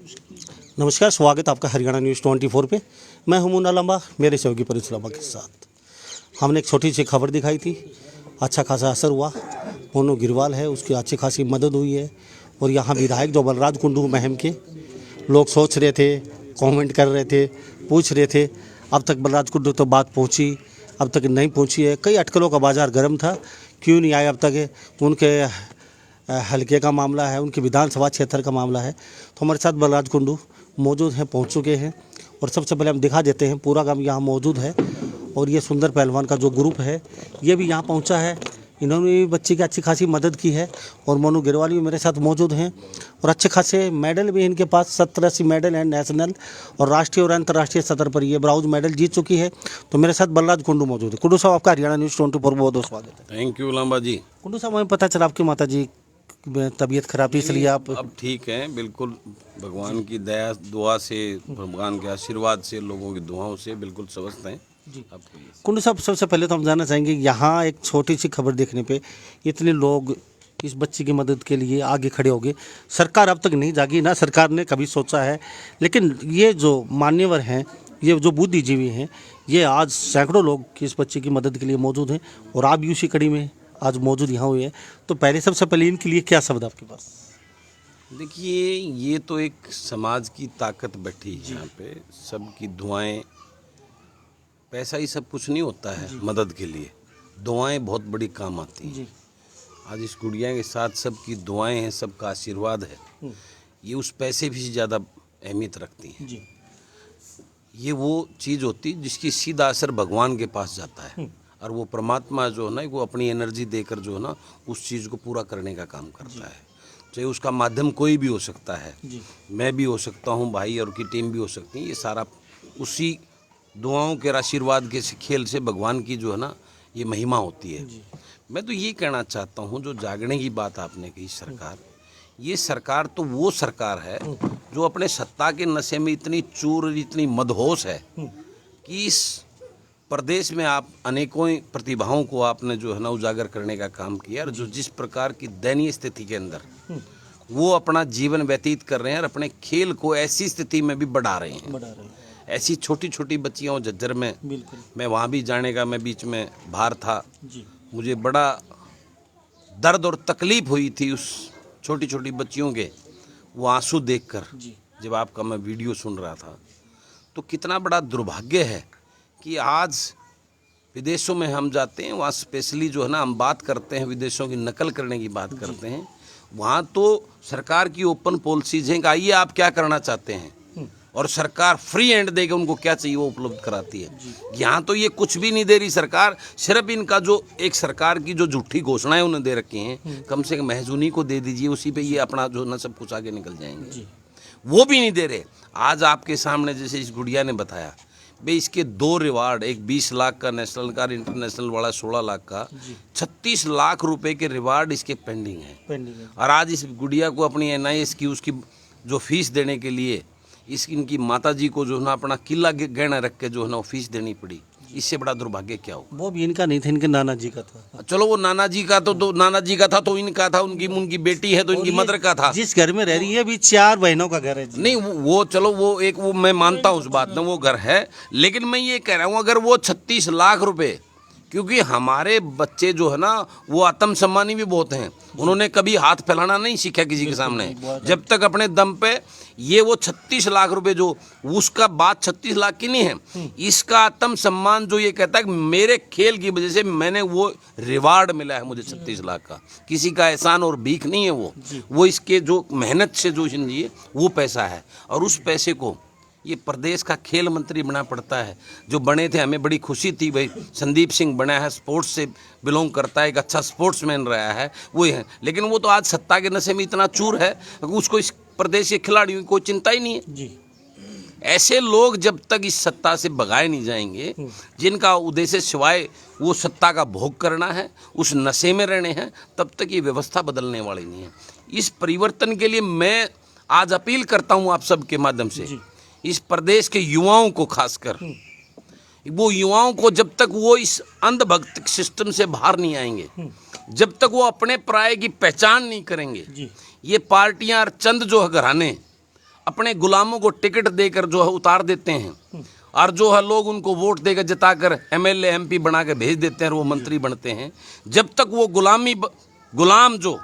नमस्कार, स्वागत आपका हरियाणा न्यूज़ 24 पे। मैं हूं मुन्ना लंबा, मेरे सहयोगी परिस लंबा के साथ। हमने एक छोटी सी खबर दिखाई थी, अच्छा खासा असर हुआ। मोनू गिरवाल है, उसकी अच्छी खासी मदद हुई है। और यहाँ विधायक जो बलराज कुंडू महम के लोग सोच रहे थे, कमेंट कर रहे थे, पूछ रहे थे, अब तक बलराज कुंडू तो बात पहुँची, अब तक नहीं पहुँची है। कई अटकलों का बाजार गर्म था, क्यों नहीं आए अब तक, उनके हल्के का मामला है, उनके विधानसभा क्षेत्र का मामला है। तो हमारे साथ बलराज कुंडू मौजूद हैं, पहुंच चुके हैं। और सबसे पहले हम दिखा देते हैं, पूरा गांव यहाँ मौजूद है। और ये सुंदर पहलवान का जो ग्रुप है, ये भी यहाँ पहुंचा है। इन्होंने भी बच्चे की अच्छी खासी मदद की है। और मोनू गिरवाल भी मेरे साथ मौजूद हैं। और अच्छे खासे मेडल भी इनके पास 70-80 मेडल हैं, नेशनल और राष्ट्रीय और अंतर्राष्ट्रीय सतर पर ये ब्राउज मेडल जीत चुकी है। तो मेरे साथ बलराज कुंडू मौजूद है। कुंडू साहब, आपका हरियाणा न्यूज़ 24 बहुत बहुत स्वागत है। थैंक यू लंबा जी। कुंडू साहब, हमें पता चला आपकी माता जी तबीयत खराब थी, इसलिए आप अब ठीक हैं, बिल्कुल भगवान की दया दुआ से, भगवान के आशीर्वाद से, लोगों की दुआओं से बिल्कुल स्वस्थ हैं जी। अब कुंडू साहब, सबसे पहले तो हम जानना चाहेंगे, यहाँ एक छोटी सी खबर देखने पे इतने लोग इस बच्ची की मदद के लिए आगे खड़े हो गए। सरकार अब तक नहीं जागी, ना सरकार ने कभी सोचा है। लेकिन ये जो मान्यवर हैं, ये जो बुद्धिजीवी हैं, ये आज सैकड़ों लोग इस बच्चे की मदद के लिए मौजूद हैं। और आप भी उसी कड़ी में आज मौजूद यहाँ हुए हैं। तो पहले सबसे पहले इनके लिए क्या शब्द आपके पास? देखिए, ये तो एक समाज की ताकत बैठी है यहाँ पे। सबकी दुआएं, पैसा ही सब कुछ नहीं होता है मदद के लिए, दुआएं बहुत बड़ी काम आती हैं। आज इस गुड़िया के साथ सबकी दुआएं हैं, सबका आशीर्वाद है, ये उस पैसे भी ज़्यादा अहमियत रखती हैं जी। ये वो चीज़ होती है जिसकी सीधा असर भगवान के पास जाता है। और वो परमात्मा जो है ना, वो अपनी एनर्जी देकर जो है ना, उस चीज़ को पूरा करने का काम करता है। चाहे उसका माध्यम कोई भी हो सकता है, मैं भी हो सकता हूँ, भाई और की टीम भी हो सकती है। ये सारा उसी दुआओं के आशीर्वाद के खेल से भगवान की जो है ना, ये महिमा होती है। मैं तो ये कहना चाहता हूँ, जो जागने की बात आपने कही, सरकार, ये सरकार तो वो सरकार है जो अपने सत्ता के नशे में इतनी चूर, इतनी मदहोश है कि इस प्रदेश में आप अनेकों प्रतिभाओं को आपने जो है ना उजागर करने का काम किया। और जो जिस प्रकार की दयनीय स्थिति के अंदर वो अपना जीवन व्यतीत कर रहे हैं और अपने खेल को ऐसी स्थिति में भी बढ़ा रहे हैं। ऐसी छोटी छोटी बच्चियों झज्जर में, मैं वहाँ भी जाने का, मैं बीच में बाहर था, मुझे बड़ा दर्द और तकलीफ हुई थी उस छोटी छोटी बच्चियों के वो आंसू देखकर। जब आपका मैं वीडियो सुन रहा था, तो कितना बड़ा दुर्भाग्य है कि आज विदेशों में हम जाते हैं, वहाँ स्पेशली जो है ना हम बात करते हैं, विदेशों की नकल करने की बात करते हैं। वहाँ तो सरकार की ओपन पॉलिसीज हैं कि आइए आप क्या करना चाहते हैं, और सरकार फ्री हैंड देकर उनको क्या चाहिए वो उपलब्ध कराती है। यहाँ तो ये कुछ भी नहीं दे रही सरकार। सिर्फ इनका जो एक सरकार की जो झूठी घोषणाएं उन्हें दे रखी हैं, कम से कम महजूनी को दे दीजिए, उसी पे ये अपना जो ना सब कुछ आगे निकल जाएंगे, वो भी नहीं दे रहे। आज आपके सामने जैसे इस गुड़िया ने बताया, भाई इसके 2 रिवार्ड, एक 20 लाख का नेशनल का, इंटरनेशनल वाला 16 लाख का, 36 लाख रुपए के रिवार्ड इसके पेंडिंग है। और आज इस गुड़िया को अपनी NIS की उसकी जो फीस देने के लिए इनकी माताजी को जो है ना अपना किला गहना रख के जो है ना फीस देनी पड़ी। इससे बड़ा दुर्भाग्य क्या हो? वो भी इनका नहीं था, इनके नाना जी का था। चलो वो नाना जी का तो नाना जी का था तो इनका था, उनकी बेटी है तो इनकी मदर का था। जिस घर में रह रही है भी 4 बहनों का घर है जी। नहीं वो चलो वो एक वो मैं मानता हूँ उस बात में, वो घर है। लेकिन मैं ये कह रहा हूँ, अगर वो 36 लाख रुपए, क्योंकि हमारे बच्चे जो है ना वो आत्मसम्मानी भी बहुत हैं, उन्होंने कभी हाथ फैलाना नहीं सीखा किसी के सामने, जब तक अपने दम पे। ये वो 36 लाख रुपए जो उसका बात 36 लाख की नहीं है, इसका आत्मसम्मान जो ये कहता है कि मेरे खेल की वजह से मैंने वो रिवार्ड मिला है मुझे 36 लाख का, किसी का एहसान और भीख नहीं है वो इसके जो मेहनत से जो लिए वो पैसा है। और उस पैसे को ये प्रदेश का खेल मंत्री बना पड़ता है, जो बने थे हमें बड़ी खुशी थी, भाई संदीप सिंह बना है, स्पोर्ट्स से बिलोंग करता है, एक अच्छा स्पोर्ट्समैन रहा है, वो है। लेकिन वो तो आज सत्ता के नशे में इतना चूर है कि उसको इस प्रदेश के खिलाड़ियों की कोई चिंता ही नहीं है जी। ऐसे लोग जब तक इस सत्ता से भगाए नहीं जाएंगे, जिनका उद्देश्य सिवाय वो सत्ता का भोग करना है, उस नशे में रहने हैं, तब तक ये व्यवस्था बदलने वाली नहीं है। इस परिवर्तन के लिए मैं आज अपील करता हूँ आप सबके माध्यम से, इस प्रदेश के युवाओं को, खासकर वो युवाओं को, जब तक वो इस अंधभक्त सिस्टम से बाहर नहीं आएंगे, जब तक वो अपने पराये की पहचान नहीं करेंगे, ये पार्टियां और चंद जो घराने अपने गुलामों को टिकट देकर जो है उतार देते हैं और जो है लोग उनको वोट देकर जिताकर एमएलए एमपी बना के भेज देते हैं और वो मंत्री बनते हैं, जब तक वो गुलाम जो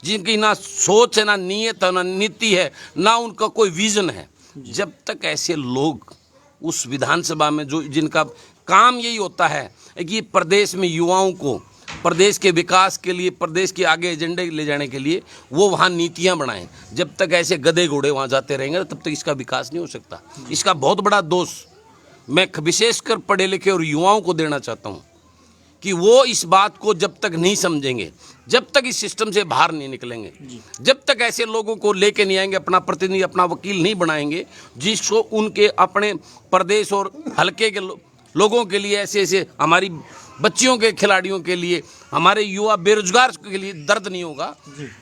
जिनकी ना सोच है, ना नीयत है, ना नीति है, ना उनका कोई विजन है, जब तक ऐसे लोग उस विधानसभा में जो जिनका काम यही होता है कि प्रदेश में युवाओं को प्रदेश के विकास के लिए, प्रदेश के आगे एजेंडे ले जाने के लिए वो वहाँ नीतियाँ बनाएं, जब तक ऐसे गधे घोड़े वहाँ जाते रहेंगे तब तक इसका विकास नहीं हो सकता। इसका बहुत बड़ा दोष मैं विशेषकर पढ़े लिखे और युवाओं को देना चाहता हूँ कि वो इस बात को जब तक नहीं समझेंगे, जब तक इस सिस्टम से बाहर नहीं निकलेंगे, जब तक ऐसे लोगों को लेके नहीं आएंगे, अपना प्रतिनिधि, अपना वकील नहीं बनाएंगे जिसको उनके अपने प्रदेश और हल्के के लोगों के लिए, ऐसे ऐसे हमारी बच्चियों के खिलाड़ियों के लिए, हमारे युवा बेरोजगार के लिए दर्द नहीं होगा,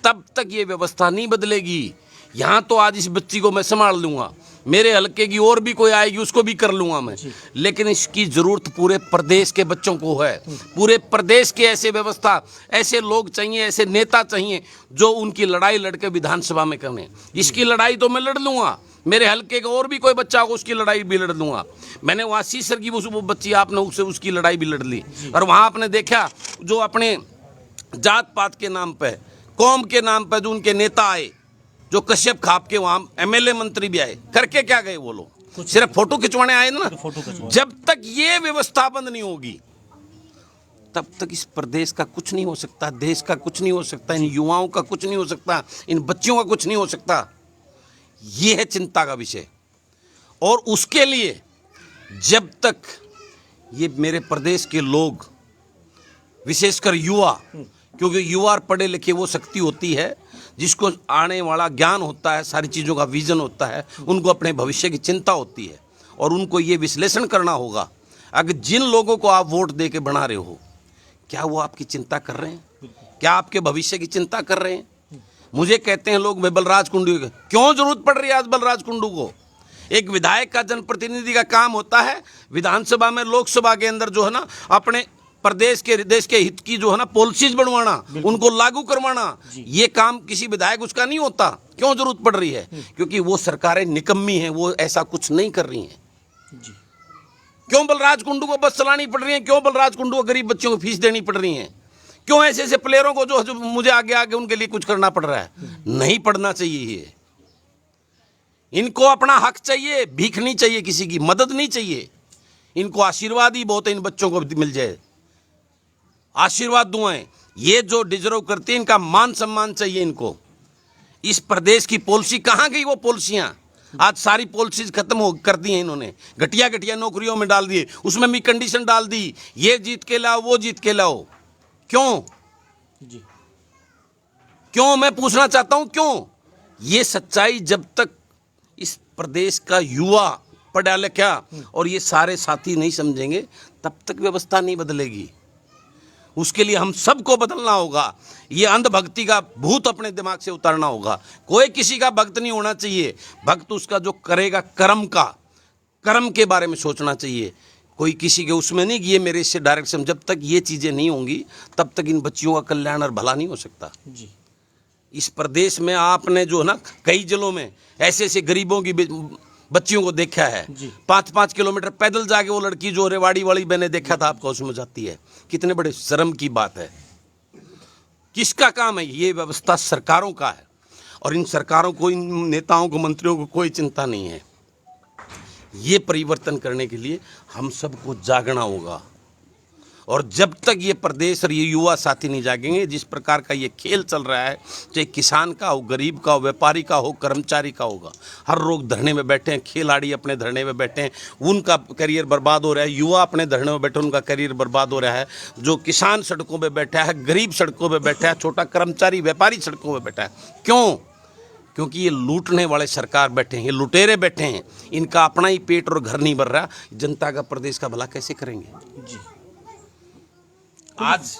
तब तक ये व्यवस्था नहीं बदलेगी। यहाँ तो आज इस बच्ची को मैं संभाल लूँगा, मेरे हल्के की और भी कोई आएगी उसको भी कर लूँगा मैं, लेकिन इसकी ज़रूरत पूरे प्रदेश के बच्चों को है। पूरे प्रदेश के ऐसे व्यवस्था, ऐसे लोग चाहिए, ऐसे नेता चाहिए जो उनकी लड़ाई लड़के विधानसभा में करें। इसकी लड़ाई तो मैं लड़ लूँगा, मेरे हल्के का और भी कोई बच्चा होगा उसकी लड़ाई भी लड़ लूँगा। मैंने वहाँ सीसर की वो बच्ची, आपने उसकी लड़ाई भी लड़ ली। और वहाँ आपने देखा जो अपने जात पात के नाम पर, कौम के नाम पर जो उनके नेता आए, जो कश्यप खाप के वहाँ एमएलए मंत्री भी आए, करके क्या गए वो लोग? सिर्फ फोटो खिंचवाने आए ना। जब तक ये व्यवस्था बंद नहीं होगी तब तक इस प्रदेश का कुछ नहीं हो सकता, देश का कुछ नहीं हो सकता, इन युवाओं का कुछ नहीं हो सकता, इन बच्चों का कुछ नहीं हो सकता। ये है चिंता का विषय। और उसके लिए जब तक ये मेरे प्रदेश के लोग, विशेषकर युवा, क्योंकि युवा पढ़े लिखे वो शक्ति होती है जिसको आने वाला ज्ञान होता है, सारी चीज़ों का विजन होता है, उनको अपने भविष्य की चिंता होती है और उनको ये विश्लेषण करना होगा अगर जिन लोगों को आप वोट दे के बना रहे हो, क्या वो आपकी चिंता कर रहे हैं? क्या आपके भविष्य की चिंता कर रहे हैं? मुझे कहते हैं लोग, मैं बलराज कुंडू, क्यों जरूरत पड़ रही है आज बलराज कुंडू को? एक विधायक का, जनप्रतिनिधि का काम होता है विधानसभा में, लोकसभा के अंदर जो है ना अपने प्रदेश के, देश के हित की जो है ना पॉलिसीज बनवाना, उनको लागू करवाना। ये काम किसी विधायक उसका नहीं होता। क्यों जरूरत पड़ रही है? क्योंकि वो सरकारें निकम्मी हैं, वो ऐसा कुछ नहीं कर रही हैं। क्यों बलराज कुंडू को बस चलानी पड़ रही है? क्यों बलराज कुंडू को गरीब बच्चों को फीस देनी पड़ रही है? क्यों ऐसे ऐसे प्लेयरों को जो मुझे आगे आगे उनके लिए कुछ करना पड़ रहा है? नहीं पड़ना चाहिए ये। इनको अपना हक चाहिए, भीख नहीं चाहिए, किसी की मदद नहीं चाहिए। इनको आशीर्वाद ही बहुत है, इन बच्चों को मिल जाए आशीर्वाद, दुआएं। ये जो डिजर्व करते हैं, इनका मान सम्मान चाहिए इनको। इस प्रदेश की पॉलिसी कहाँ गई? वो पॉलिसियाँ आज सारी पॉलिसीज खत्म हो कर दी हैं इन्होंने, घटिया घटिया नौकरियों में डाल दिए, उसमें भी कंडीशन डाल दी, ये जीत के लाओ, वो जीत के लाओ। क्यों जी? क्यों? मैं पूछना चाहता हूं क्यों? ये सच्चाई जब तक इस प्रदेश का युवा पढ़ा लिखा और ये सारे साथी नहीं समझेंगे तब तक व्यवस्था नहीं बदलेगी। उसके लिए हम सबको बदलना होगा। ये अंधभक्ति का भूत अपने दिमाग से उतारना होगा। कोई किसी का भक्त नहीं होना चाहिए। भक्त उसका जो करेगा कर्म के बारे में सोचना चाहिए। कोई किसी के उसमें नहीं कि ये मेरे इससे डायरेक्शन। जब तक ये चीज़ें नहीं होंगी तब तक इन बच्चियों का कल्याण और भला नहीं हो सकता जी। इस प्रदेश में आपने जो है ना कई जिलों में ऐसे ऐसे गरीबों की बच्चियों को देखा है, 5-5 किलोमीटर पैदल जाके वो लड़की जो रेवाड़ी वाली मैंने देखा था, आपको उसमें जाती है। कितने बड़े शर्म की बात है। किसका काम है? ये व्यवस्था सरकारों का है और इन सरकारों को, इन नेताओं को, मंत्रियों को कोई चिंता नहीं है। ये परिवर्तन करने के लिए हम सबको जागना होगा और जब तक ये प्रदेश और ये युवा साथी नहीं जागेंगे, जिस प्रकार का ये खेल चल रहा है, चाहे किसान का हो, गरीब का हो, व्यापारी का हो, कर्मचारी का होगा, हर लोग धरने में बैठे हैं, खिलाड़ी अपने धरने में बैठे हैं, उनका करियर बर्बाद हो रहा है। युवा अपने धरने में बैठे, उनका करियर बर्बाद हो रहा है। जो किसान सड़कों पर बैठा है, गरीब सड़कों पर बैठा है, छोटा कर्मचारी व्यापारी सड़कों पर बैठा है। क्यों? क्योंकि ये लूटने वाले सरकार बैठे हैं, ये लुटेरे बैठे हैं। इनका अपना ही पेट और घर नहीं भर रहा। जनता का, प्रदेश का भला कैसे करेंगे जी? आज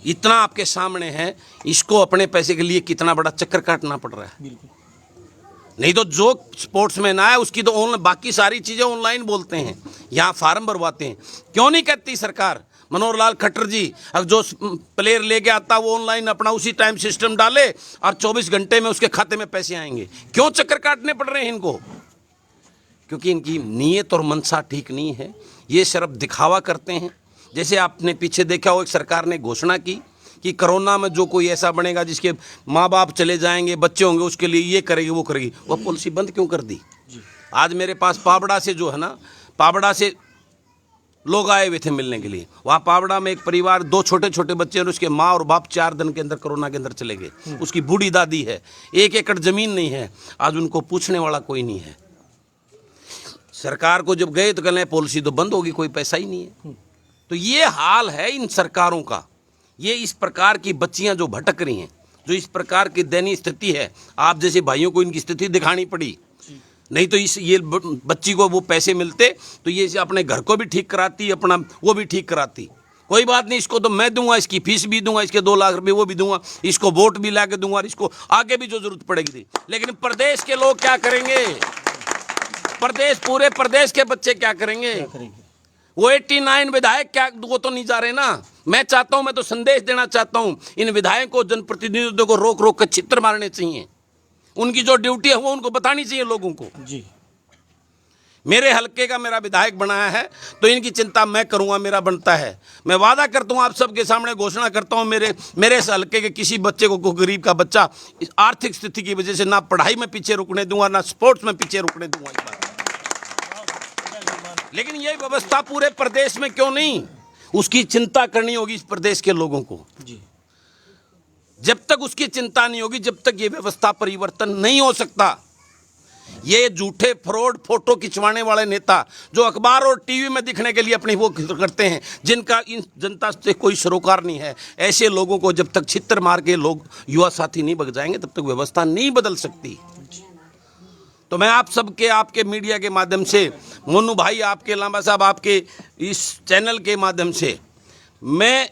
इतना आपके सामने है, इसको अपने पैसे के लिए कितना बड़ा चक्कर काटना पड़ रहा है। नहीं तो जो स्पोर्ट्समैन आया उसकी तो ऑनलाइन, बाकी सारी चीज़ें ऑनलाइन बोलते हैं, यहाँ फार्म भरवाते हैं। क्यों नहीं कहती सरकार मनोहर लाल खट्टर जी, अब जो प्लेयर लेके आता वो ऑनलाइन अपना उसी टाइम सिस्टम डाले और 24 घंटे में उसके खाते में पैसे आएंगे। क्यों चक्कर काटने पड़ रहे हैं इनको? क्योंकि इनकी नीयत और मनसा ठीक नहीं है। ये सिर्फ दिखावा करते हैं। जैसे आपने पीछे देखा हो, एक सरकार ने घोषणा की कि कोरोना में जो कोई ऐसा बनेगा जिसके माँ बाप चले जाएंगे, बच्चे होंगे, उसके लिए ये करेगी वो करेगी। वो पॉलिसी बंद क्यों कर दी? आज मेरे पास पाबड़ा से जो है ना, पाबड़ा से लोग आए हुए थे मिलने के लिए। वहाँ पाबड़ा में एक परिवार, 2 छोटे छोटे बच्चे और उसके माँ और बाप 4 दिन के अंदर कोरोना के अंदर चले गए। उसकी बूढ़ी दादी है, 1 एकड़ जमीन नहीं है, आज उनको पूछने वाला कोई नहीं है। सरकार को जब गए तो कहने पॉलिसी तो बंद होगी, कोई पैसा ही नहीं है। तो ये हाल है इन सरकारों का। ये इस प्रकार की बच्चियां जो भटक रही हैं, जो इस प्रकार की दयनीय स्थिति है, आप जैसे भाइयों को इनकी स्थिति दिखानी पड़ी। नहीं तो ये बच्ची को वो पैसे मिलते तो ये अपने घर को भी ठीक कराती, अपना वो भी ठीक कराती। कोई बात नहीं, इसको तो मैं दूंगा, इसकी फीस भी दूंगा, इसके 2 लाख रुपए वो भी दूंगा, इसको वोट भी ला के दूंगा, इसको आगे भी जो जरूरत पड़ेगी थी। लेकिन प्रदेश के लोग क्या करेंगे? पूरे प्रदेश के बच्चे क्या करेंगे? वो 89 विधायक क्या वो तो नहीं जा रहे ना। मैं चाहता हूं, मैं तो संदेश देना चाहता हूं, इन विधायकों जनप्रतिनिधियों को रोक रोक कर चित्र मारने चाहिए। उनकी जो ड्यूटी है वो उनको बतानी चाहिए लोगों को। जी, मेरे हलके का मेरा विधायक बनाया है तो इनकी चिंता मैं करूंगा, मेरा बनता है। मैं वादा करता हूं, आप सबके सामने घोषणा करता हूं, मेरे इस हलके के किसी बच्चे को, गरीब का बच्चा इस आर्थिक स्थिति की वजह से ना पढ़ाई में पीछे रुकने दूंगा, ना स्पोर्ट्स में पीछे रुकने दूंगा। लेकिन ये व्यवस्था पूरे प्रदेश में क्यों नहीं? उसकी चिंता करनी होगी इस प्रदेश के लोगों को। जी, जब तक उसकी चिंता नहीं होगी, जब तक ये व्यवस्था परिवर्तन नहीं हो सकता। ये झूठे फ्रॉड फोटो खिंचवाने वाले नेता जो अखबार और टीवी में दिखने के लिए अपनी वो करते हैं, जिनका इन जनता से कोई सरोकार नहीं है, ऐसे लोगों को जब तक छितर मार के लोग युवा साथी नहीं भग जाएंगे, तब तक व्यवस्था नहीं बदल सकती। तो मैं आप सबके, आपके मीडिया के माध्यम से, मोनू भाई, आपके लांबा साहब, आपके इस चैनल के माध्यम से मैं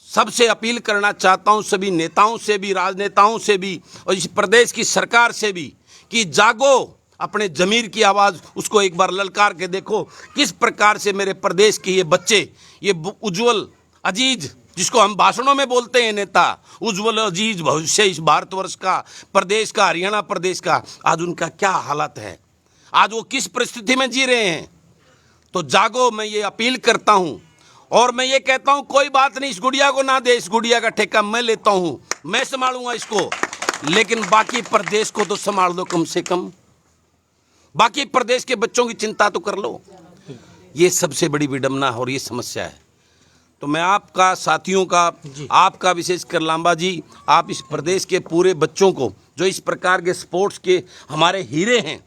सबसे अपील करना चाहता हूं, सभी नेताओं से भी, राजनेताओं से भी और इस प्रदेश की सरकार से भी, कि जागो, अपने ज़मीर की आवाज़ उसको एक बार ललकार के देखो। किस प्रकार से मेरे प्रदेश के ये बच्चे, ये उज्जवल अजीज, जिसको हम भाषणों में बोलते हैं नेता, उज्जवल अजीज भविष्य इस भारतवर्ष का, प्रदेश का, हरियाणा प्रदेश का, आज उनका क्या हालत है, आज वो किस परिस्थिति में जी रहे हैं। तो जागो, मैं ये अपील करता हूँ। और मैं ये कहता हूँ, कोई बात नहीं, इस गुड़िया को ना दे, इस गुड़िया का ठेका मैं लेता हूँ, मैं संभालूंगा इसको, लेकिन बाकी प्रदेश को तो संभाल दो कम से कम। बाकी प्रदेश के बच्चों की चिंता तो कर लो। ये सबसे बड़ी विडंबना और ये समस्या है। तो मैं आपका, साथियों का, आपका विशेषकर लांबा जी, आप इस प्रदेश के पूरे बच्चों को, जो इस प्रकार के स्पोर्ट्स के हमारे हीरे हैं,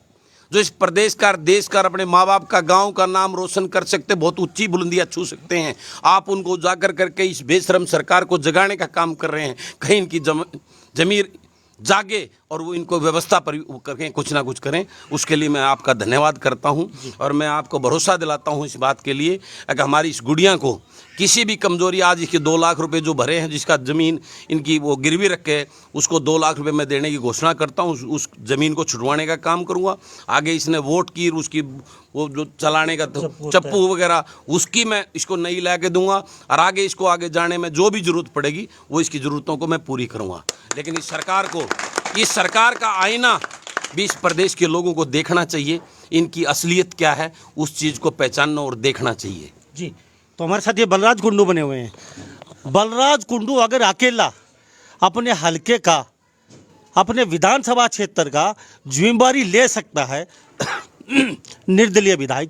जो इस प्रदेश का, देश का, अपने माँ बाप का, गांव का नाम रोशन कर सकते, बहुत ऊंची बुलंदियां छू सकते हैं, आप उनको उजागर करके इस बेशरम सरकार को जगाने का काम कर रहे हैं। कहीं इनकी जमीर जागे और वो इनको व्यवस्था पर करके कुछ ना कुछ करें। उसके लिए मैं आपका धन्यवाद करता हूं और मैं आपको भरोसा दिलाता हूं इस बात के लिए, अगर हमारी इस गुड़िया को किसी भी कमजोरी, आज इसके 2 लाख रुपए जो भरे हैं, जिसका ज़मीन इनकी वो गिरवी रखे, उसको 2 लाख रुपए मैं देने की घोषणा करता हूं। उस ज़मीन को छुड़वाने का काम करूंगा। आगे इसने वोट की, उसकी वो जो चलाने का चप्पू वगैरह, उसकी मैं इसको नई ला के दूंगा और आगे इसको आगे जाने में जो भी ज़रूरत पड़ेगी वो इसकी ज़रूरतों को मैं पूरी करूँगा। लेकिन इस सरकार को, इस सरकार का आईना भी इस प्रदेश के लोगों को देखना चाहिए। इनकी असलियत क्या है उस चीज़ को पहचानना और देखना चाहिए। जी, तो हमारे साथ ये बलराज कुंडू बने हुए हैं। बलराज कुंडू अगर अकेला अपने हलके का, अपने विधानसभा क्षेत्र का जिम्मेदारी ले सकता है निर्दलीय विधायक,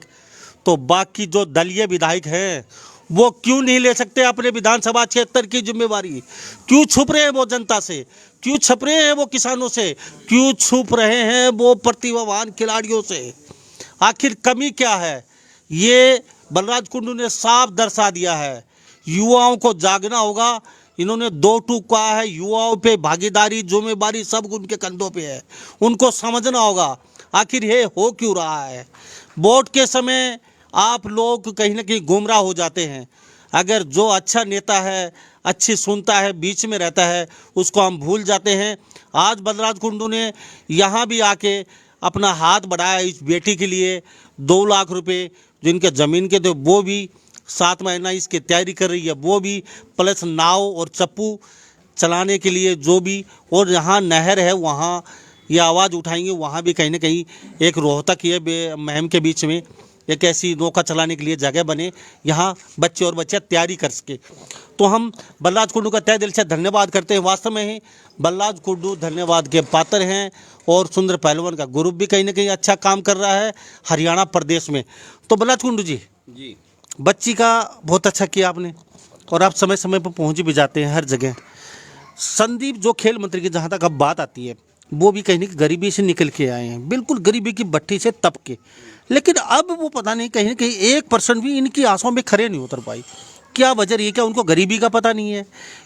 तो बाकी जो दलीय विधायक हैं वो क्यों नहीं ले सकते अपने विधानसभा क्षेत्र की जिम्मेवारी? क्यों छुप रहे हैं वो जनता से? क्यों छुप रहे हैं वो किसानों से? क्यों छुप रहे हैं वो प्रतिभावान खिलाड़ियों से? आखिर कमी क्या है? ये बलराज कुंडू ने साफ दर्शा दिया है। युवाओं को जागना होगा। इन्होंने 2 टूक कहा है, युवाओं पे भागीदारी, जिम्मेदारी सब उनके कंधों पे है। उनको समझना होगा आखिर ये हो क्यों रहा है। वोट के समय आप लोग कहीं ना कहीं गुमराह हो जाते हैं। अगर जो अच्छा नेता है, अच्छी सुनता है, बीच में रहता है, उसको हम भूल जाते हैं। आज बलराज कुंडू ने यहाँ भी आके अपना हाथ बढ़ाया इस बेटी के लिए। 2 लाख रुपए जिनके ज़मीन के थे वो भी 7 महीना इसकी तैयारी कर रही है, वो भी प्लस नाव और चप्पू चलाने के लिए जो भी, और जहाँ नहर है वहाँ ये आवाज़ उठाएंगे, वहाँ भी कहीं ना कहीं एक रोहतक ये महम के बीच में एक ऐसी नौका चलाने के लिए जगह बने, यहाँ बच्चे और बच्चियाँ तैयारी कर सके। तो हम बलराज कुंडू का तहे दिल से धन्यवाद करते हैं। वास्तव में ही बलराज कुंडू धन्यवाद के पात्र हैं, और सुंदर पहलवान का ग्रुप भी कहीं ना कहीं अच्छा काम कर रहा है हरियाणा प्रदेश में। तो बलराज कुंडू जी, बच्ची का बहुत अच्छा किया आपने, और आप समय समय पर पहुँच भी जाते हैं हर जगह। संदीप जो खेल मंत्री की जहाँ तक अब बात आती है, वो भी कहीं ना कहीं गरीबी से निकल के आए हैं, बिल्कुल गरीबी की भट्टी से तप के, लेकिन अब वो पता नहीं कहीं ना कहीं 1% भी इनकी आंसुओं में खरे नहीं उतर पाई। क्या वजह रही है? क्या उनको गरीबी का पता नहीं है?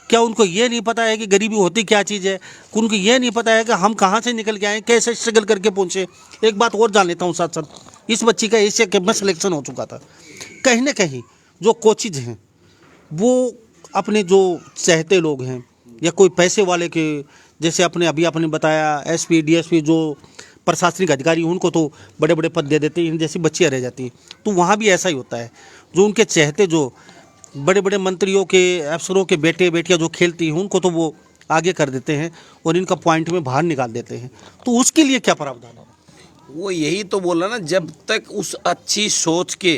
क्या उनको ये नहीं पता है कि गरीबी होती क्या चीज़ है? उनको ये नहीं पता है कि हम कहाँ से निकल के आए, कैसे स्ट्रगल करके पहुँचे? एक बात और जान लेता हूँ साथ साथ, इस बच्ची का एशिया कैप में सिलेक्शन हो चुका था। कहीं ना कहीं जो कोचिज हैं वो अपने जो चाहते लोग हैं या कोई पैसे वाले के, जैसे अपने अभी आपने बताया एसपी डीएसपी जो प्रशासनिक अधिकारी, उनको तो बड़े बड़े पद दे देते हैं, इन जैसी बच्चियाँ रह जाती हैं। तो वहाँ भी ऐसा ही होता है, जो उनके चाहते जो बड़े बड़े मंत्रियों के अफसरों के बेटे बेटियाँ जो खेलती हैं, उनको तो वो आगे कर देते हैं और इनका पॉइंट में बाहर निकाल देते हैं। तो उसके लिए क्या प्रावधान है? वो यही तो बोला ना, जब तक उस अच्छी सोच के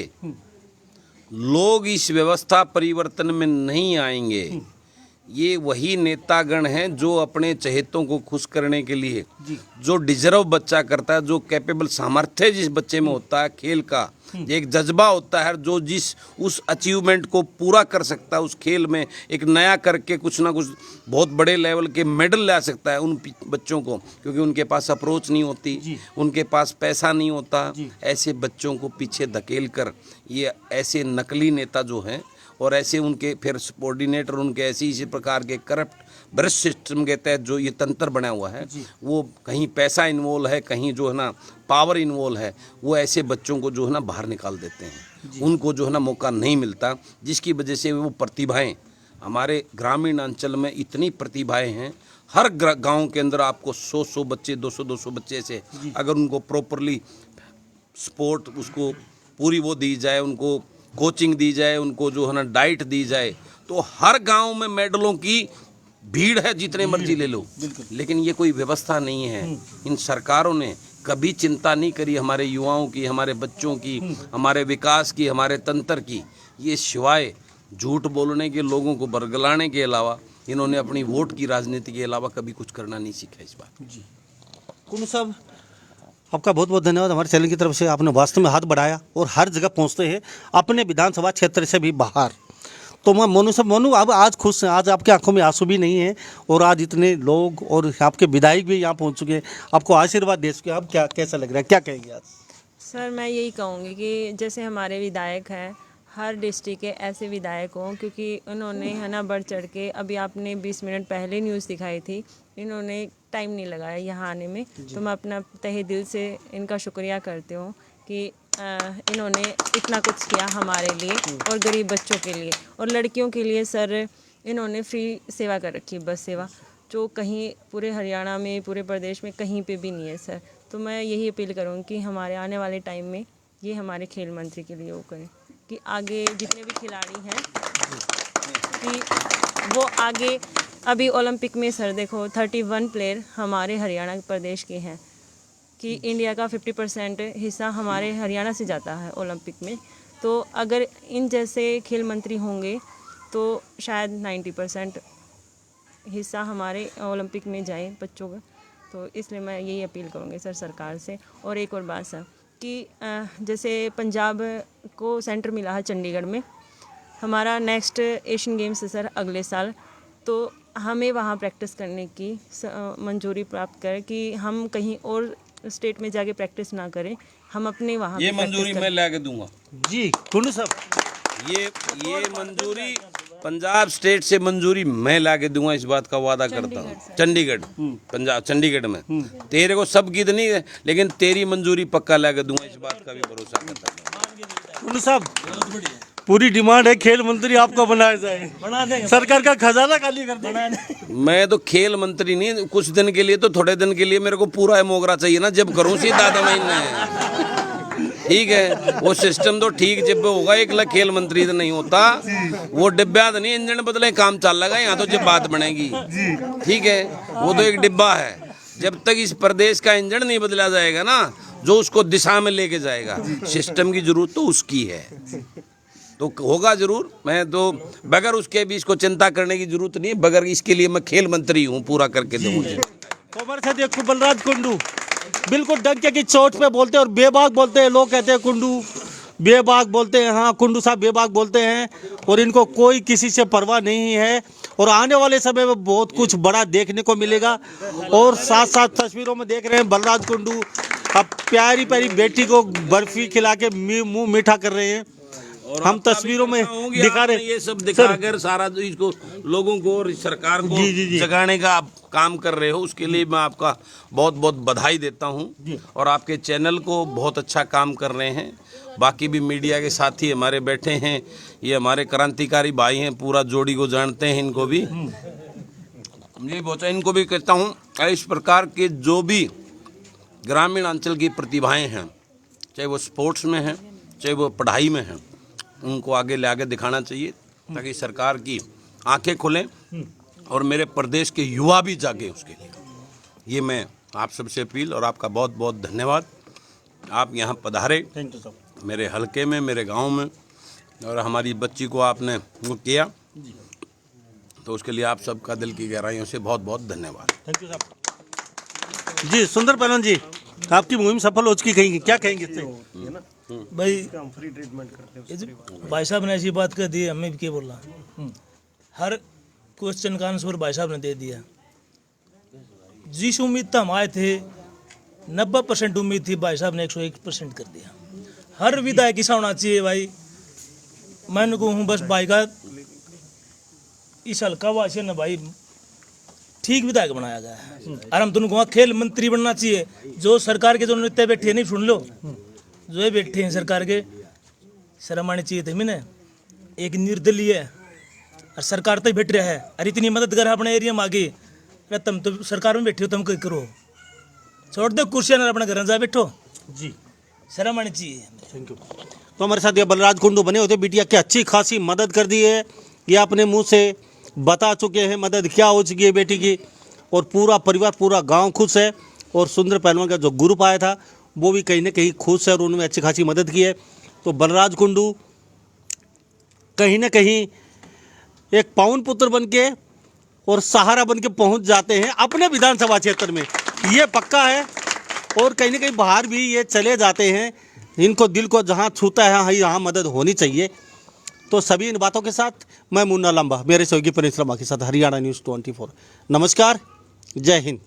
लोग इस व्यवस्था परिवर्तन में नहीं आएंगे, ये वही नेतागण हैं जो अपने चहेतों को खुश करने के लिए, जो डिजर्व बच्चा करता है, जो कैपेबल सामर्थ्य जिस बच्चे में होता है, खेल का एक जज्बा होता है, जो जिस उस अचीवमेंट को पूरा कर सकता है, उस खेल में एक नया करके कुछ ना कुछ बहुत बड़े लेवल के मेडल ला सकता है, उन बच्चों को, क्योंकि उनके पास अप्रोच नहीं होती, उनके पास पैसा नहीं होता, ऐसे बच्चों को पीछे धकेल कर ये ऐसे नकली नेता जो हैं, और ऐसे उनके फिर सबॉर्डिनेटर उनके ऐसे इसी प्रकार के करप्ट ब्रश सिस्टम के तहत जो ये तंत्र बना हुआ है, वो कहीं पैसा इन्वॉल्व है, कहीं जो है ना पावर इन्वॉल्व है, वो ऐसे बच्चों को जो है ना बाहर निकाल देते हैं, उनको जो है ना मौका नहीं मिलता, जिसकी वजह से वो प्रतिभाएं, हमारे ग्रामीण अंचल में इतनी प्रतिभाएं हैं, हर गांव के अंदर आपको 100 बच्चे 200 बच्चे से, अगर उनको प्रॉपरली स्पोर्ट उसको पूरी वो दी जाए, उनको कोचिंग दी जाए, उनको जो है ना डाइट दी जाए, तो हर गांव में मेडलों की भीड़ है, जितने मर्जी ले लो। लेकिन ये कोई व्यवस्था नहीं है। इन सरकारों ने कभी चिंता नहीं करी हमारे युवाओं की, हमारे बच्चों की, हमारे विकास की, हमारे तंत्र की। ये सिवाय झूठ बोलने के, लोगों को बरगलाने के अलावा, इन्होंने अपनी वोट की राजनीति के अलावा कभी कुछ करना नहीं सीखा इस बात। जी कुंडू साहब, आपका बहुत बहुत धन्यवाद। हमारे चैनल की तरफ से आपने वास्तव में हाथ बढ़ाया और हर जगह पहुंचते हैं, अपने विधानसभा क्षेत्र से भी बाहर। तो मैं मोनू साहब, मोनू आप आज खुश हैं, आज आपकी आंखों में आंसू भी नहीं है, और आज इतने लोग और आपके विधायक भी यहाँ पहुँच चुके हैं, आपको आशीर्वाद दे चुके हैं। अब क्या कैसा लग रहा है, क्या कहेंगे आज? सर मैं यही कहूँगी कि जैसे हमारे विधायक हैं, हर डिस्ट्रिक्ट के ऐसे विधायक हों, क्योंकि उन्होंने है ना बढ़ चढ़ के, अभी आपने 20 मिनट पहले न्यूज़ दिखाई थी, इन्होंने टाइम नहीं लगाया यहाँ आने में, तो मैं अपना तहे दिल से इनका शुक्रिया करती हूँ कि इन्होंने इतना कुछ किया हमारे लिए और गरीब बच्चों के लिए और लड़कियों के लिए। सर इन्होंने फ्री सेवा कर रखी, बस सेवा, जो कहीं पूरे हरियाणा में, पूरे प्रदेश में कहीं पे भी नहीं है सर। तो मैं यही अपील करूँगी कि हमारे आने वाले टाइम में ये हमारे खेल मंत्री के लिए वो करें कि आगे जितने भी खिलाड़ी हैं कि वो आगे, अभी ओलंपिक में सर देखो 31 प्लेयर हमारे हरियाणा प्रदेश के हैं, कि इंडिया का 50% हिस्सा हमारे हरियाणा से जाता है ओलंपिक में। तो अगर इन जैसे खेल मंत्री होंगे तो शायद 90% हिस्सा हमारे ओलंपिक में जाए बच्चों का। तो इसलिए मैं यही अपील करूँगी सर सरकार से। और एक और बात सर कि जैसे पंजाब को सेंटर मिला है चंडीगढ़ में, हमारा नेक्स्ट एशियन गेम्स है सर अगले साल, तो हमें वहाँ प्रैक्टिस करने की मंजूरी प्राप्त करें कि हम कहीं और स्टेट में जाके प्रैक्टिस ना करें, हम अपने वहाँ ये मंजूरी मैं ला के दूंगा जी कुंडू साहब, ये मंजूरी पंजाब स्टेट से मंजूरी मैं ला के दूंगा, इस बात का वादा करता हूँ। चंडीगढ़ पंजाब चंडीगढ़ में तेरे को सब गीत नहीं है, लेकिन तेरी मंजूरी पक्का ला के दूंगा, इस बात का भी भरोसा करता हूँ। कुंडू साहब, पूरी डिमांड है खेल मंत्री आपको बनाया जाए, बना देंगे, सरकार का खजाना खाली कर देंगे। मैं तो खेल मंत्री नहीं, कुछ दिन के लिए तो थोड़े दिन के लिए मेरे को पूरा मोगरा चाहिए ना, जब करूँ सीधा तो मैं ठीक है, वो सिस्टम तो ठीक जब होगा, 1 लाख खेल मंत्री तो नहीं होता, वो डिब्बा तो नहीं इंजन बदले काम चल लगा, यहाँ तो जब बात बनेगी। ठीक है, वो तो एक डिब्बा है, जब तक इस प्रदेश का इंजन नहीं बदला जाएगा ना, जो उसको दिशा में लेके जाएगा, सिस्टम की जरूरत तो उसकी है, तो होगा जरूर। मैं तो बगैर उसके भी इसको चिंता करने की जरूरत नहीं है, बगैर इसके लिए मैं खेल मंत्री हूँ, पूरा करके दूंगा। तो हमारे साथ देखो बलराज कुंडू बिल्कुल डंके की चोट पे बोलते हैं और बेबाक बोलते हैं। लोग कहते हैं कुंडू बेबाक बोलते हैं, हाँ कुंडू साहब बेबाक बोलते हैं, और इनको कोई किसी से परवाह नहीं है, और आने वाले समय में बहुत कुछ बड़ा देखने को मिलेगा। और साथ साथ तस्वीरों में देख रहे हैं बलराज कुंडू अब प्यारी प्यारी बेटी को बर्फी खिला के मुंह मीठा कर रहे हैं। हम तस्वीरों में दिखा रहे ये सब दिखाकर सारा इसको लोगों को और सरकार को जगाने का आप काम कर रहे हो, उसके लिए मैं आपका बहुत बहुत बधाई देता हूं। और आपके चैनल को बहुत अच्छा काम कर रहे हैं। बाकी भी मीडिया के साथी हमारे बैठे हैं, ये हमारे क्रांतिकारी भाई हैं, पूरा जोड़ी को जानते हैं, इनको भी ये बहुत, इनको भी कहता हूँ इस प्रकार के जो भी ग्रामीण अंचल की प्रतिभाएं हैं, चाहे वो स्पोर्ट्स में हैं, चाहे वो पढ़ाई में हैं, उनको आगे ले आगे दिखाना चाहिए, ताकि सरकार की आंखें खुलें और मेरे प्रदेश के युवा भी जागे उसके लिए। ये मैं आप सबसे अपील, और आपका बहुत बहुत धन्यवाद, आप यहाँ पधारे मेरे हलके में, मेरे गांव में, और हमारी बच्ची को आपने वो किया, तो उसके लिए आप सबका दिल की गहराइयों से बहुत बहुत धन्यवाद। थैंक यू साहब। जी सुंदर पहलवान जी, आपकी मुहिम सफल हो चुकी, कहेंगे क्या कहेंगे इससे? भाई फ्री ट्रीटमेंट करते हैं भाई साहब ने ऐसी बात कर दी, हमें भी क्या बोलना। हर क्वेश्चन का आंसर भाई साहब ने दे दिया। जिस उम्मीद तक हम आए थे 90% उम्मीद थी, भाई साहब ने 101% कर दिया। हर विधायक ऐसा होना चाहिए भाई। मैं कहूँ बस भाई का इस हल्का वासी ने भाई ठीक विधायक बनाया गया है। और हम तुमको वहाँ खेल मंत्री बनना चाहिए। जो सरकार के जो नेता बैठे नहीं, सुन लो, जो ये बैठे हैं सरकार के, शर्म आनी चाहिए थे। मैंने एक निर्दलीय है और सरकार तो बैठ रहा है, और इतनी मदद कर अपने एरिया में आगे, तुम तो सरकार में बैठे हो, तुम कोई करो, छोड़ दो कुर्सियां, अपने घर में जा बैठो जी, शर्म आनी चाहिए। Thank you. तो हमारे साथ ये बलराज कुंडू बने होते, बिटिया की अच्छी खासी मदद कर दी है, ये अपने मुंह से बता चुके हैं मदद क्या हो चुकी है बेटी की, और पूरा परिवार पूरा गांव खुश है। और सुंदर पहलवान का जो ग्रुप आया था वो भी कहीं ना कहीं खुश है, और उन्होंने अच्छी खासी मदद की है। तो बलराज कुंडू कहीं ना कहीं एक पावन पुत्र बन के और सहारा बन के पहुँच जाते हैं अपने विधानसभा क्षेत्र में, ये पक्का है। और कहीं ना कहीं बाहर भी ये चले जाते हैं, इनको दिल को जहाँ छूता है यहाँ मदद होनी चाहिए। तो सभी इन बातों के साथ मैं मुन्ना लंबा, मेरे सहयोगी प्रिंस लंबा के साथ हरियाणा न्यूज़ 24। नमस्कार, जय हिंद।